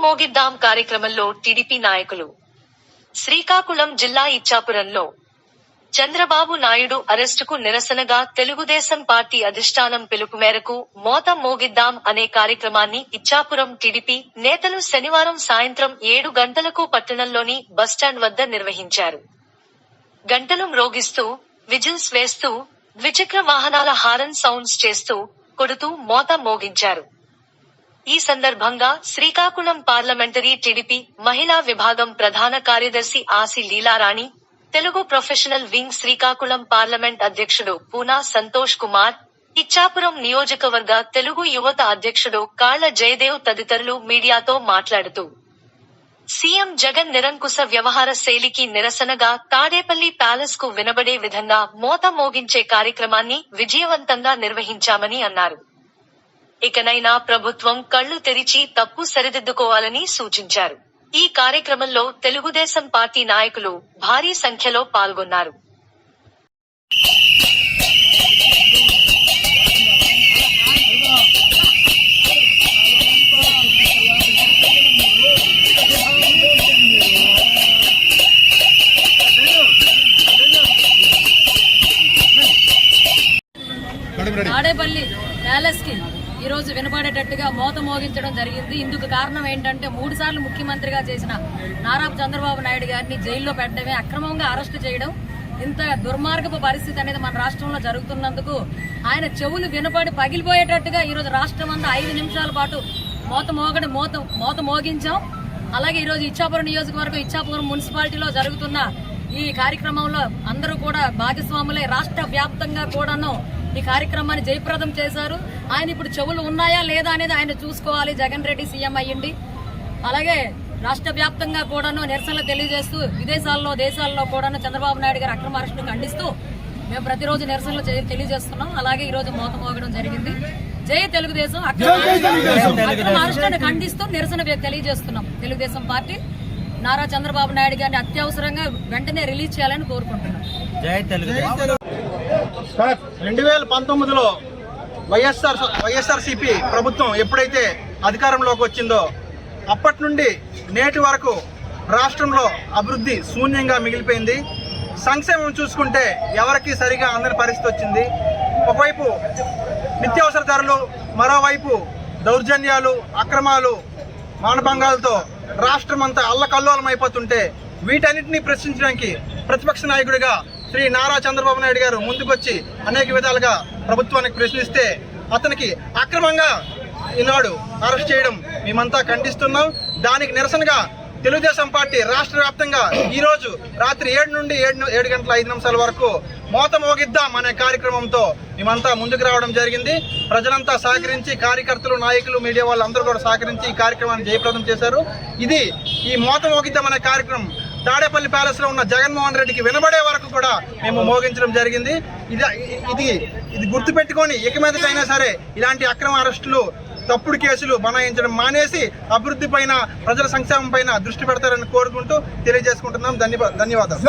మోగిద్దాం కార్యక్రమంలో టీడీపీ నాయకులు. శ్రీకాకుళం జిల్లా ఇచ్చాపురంలో చంద్రబాబు నాయుడు అరెస్టుకు నిరసనగా తెలుగుదేశం పార్టీ అధిష్టానం పిలుపు మేరకు మోత మోగిద్దాం అనే కార్యక్రమాన్ని ఇచ్చాపురం టీడీపీ నేతలు శనివారం సాయంత్రం 7 గంటలకు పట్టణంలోని బస్టాండ్ వద్ద నిర్వహించారు. గంటలు మ్రోగిస్తూ, విజిల్స్ వేస్తూ, ద్విచక్ర వాహనాల హారన్ సౌండ్స్ చేస్తూ, కొడుతూ మోత మోగించారు. ఈ సందర్భంగా శ్రీకాకుళం పార్లమెంటరీ టీడీపీ మహిళా విభాగం ప్రధాన కార్యదర్శి ఆసి Leelarani, Telugu professional wing Srikakulam parliament అధ్యక్షుడు పూనా సంతోష్ కుమార్, ఇచ్చాపురం నియోజకవర్గ తెలుగు యువత అధ్యక్షుడు కాళ్ల జయదేవ్ తదితరులు మీడియాతో మాట్లాడుతూ, సీఎం జగన్ నిరంకుశ వ్యవహార శైలికి నిరసనగా తాడేపల్లి ప్యాలెస్ కు వినబడే విధంగా మోత మోగించే కార్యక్రమాన్ని విజయవంతంగా నిర్వహించామని అన్నారు. ఇకనైనా ప్రభుత్వం కళ్లు తెరిచి తప్పు సరిదిద్దుకోవాలని సూచించారు. ఈ కార్యక్రమంలో తెలుగుదేశం పార్టీ నాయకులు భారీ సంఖ్యలో పాల్గొన్నారు. తాడేపల్లి ప్యాలెస్ కి ఈ రోజు వినపడేటట్టుగా మోత మోగించడం జరిగింది. ఇందుకు కారణం ఏంటంటే 3 సార్లు ముఖ్యమంత్రిగా చేసిన నారా చంద్రబాబు నాయుడు గారిని జైల్లో పెట్టడమే, అక్రమంగా అరెస్టు చేయడం, ఇంత దుర్మార్గపు పరిస్థితి అనేది మన రాష్ట్రంలో జరుగుతున్నందుకు ఆయన చెవులు వినపడి పగిలిపోయేటట్టుగా ఈ రోజు రాష్ట్రం అంతా 5 నిమిషాల పాటు మోత మోగించాం. అలాగే ఈ రోజు ఇచ్చాపురం నియోజకవర్గం, ఇచ్చాపురం మున్సిపాలిటీలో జరుగుతున్న ఈ కార్యక్రమంలో అందరూ కూడా భాగస్వాములై రాష్ట్ర వ్యాప్తంగా కూడాను ఈ కార్యక్రమాన్ని జయప్రదం చేశారు. ఆయన ఇప్పుడు చెవులు ఉన్నాయా లేదా అనేది ఆయన చూసుకోవాలి. జగన్ రెడ్డి సీఎం అయ్యింది. అలాగే రాష్ట్ర వ్యాప్తంగా కూడాను నిరసనలు తెలియజేస్తూ దేశాల్లో కూడాను చంద్రబాబు నాయుడు గారి అక్రమ అరెస్టును ఖండిస్తూ మేము ప్రతిరోజు నిరసనలు తెలియజేస్తున్నాం. అలాగే ఈ రోజు మోత మోగడం జరిగింది. జై తెలుగుదేశం. అక్రమ అరెస్టును ఖండిస్తూ నిరసన తెలియజేస్తున్నాం. తెలుగుదేశం పార్టీ నారా చంద్రబాబు నాయుడు గారిని అత్యవసరంగా వెంటనే రిలీజ్ చేయాలని కోరుకుంటున్నాం. జై తెలుగుదేశం. 2019లో వైఎస్ఆర్సీపీ ప్రభుత్వం ఎప్పుడైతే అధికారంలోకి వచ్చిందో అప్పటి నుండి నేటి వరకు రాష్ట్రంలో అభివృద్ధి శూన్యంగా మిగిలిపోయింది. సంక్షేమం చూసుకుంటే ఎవరికి సరిగా అందని పరిస్థితి వచ్చింది. ఒకవైపు నిత్యావసర ధరలు, మరోవైపు దౌర్జన్యాలు, అక్రమాలు, మానభంగాలతో రాష్ట్రం అంతా అల్లకల్లోలం అయిపోతుంటే వీటన్నిటినీ ప్రశ్నించడానికి ప్రతిపక్ష నాయకుడిగా శ్రీ నారా చంద్రబాబు నాయుడు గారు ముందుకొచ్చి అనేక విధాలుగా ప్రభుత్వానికి ప్రశ్నిస్తే అతనికి అక్రమంగా ఈనాడు అరెస్ట్ చేయడం మేమంతా ఖండిస్తున్నాం. దానికి నిరసనగా తెలుగుదేశం పార్టీ రాష్ట్ర వ్యాప్తంగా ఈ రోజు రాత్రి 7 నుండి 7 గంటల 5 నిమిషాల వరకు మోత మోగిద్దాం అనే కార్యక్రమంతో మేమంతా ముందుకు రావడం జరిగింది. ప్రజలంతా సహకరించి, కార్యకర్తలు, నాయకులు, మీడియా వాళ్ళందరూ కూడా సహకరించి ఈ కార్యక్రమాన్ని జయప్రదం చేశారు. ఈ మోత మోగిద్దాం అనే కార్యక్రమం తాడేపల్లి ప్యాలెస్ లో ఉన్న జగన్మోహన్ రెడ్డికి వినబడే వరకు కూడా మేము మోగించడం జరిగింది. ఇది గుర్తుపెట్టుకొని ఇక మీదటైనా సరే ఇలాంటి అక్రమ అరెస్టులు, తప్పుడు కేసులు బనాయించడం మానేసి అభివృద్ధి పైన, ప్రజల సంక్షేమం పైన దృష్టి పెడతారని కోరుకుంటూ తెలియజేసుకుంటున్నాం. ధన్యవాదాలు.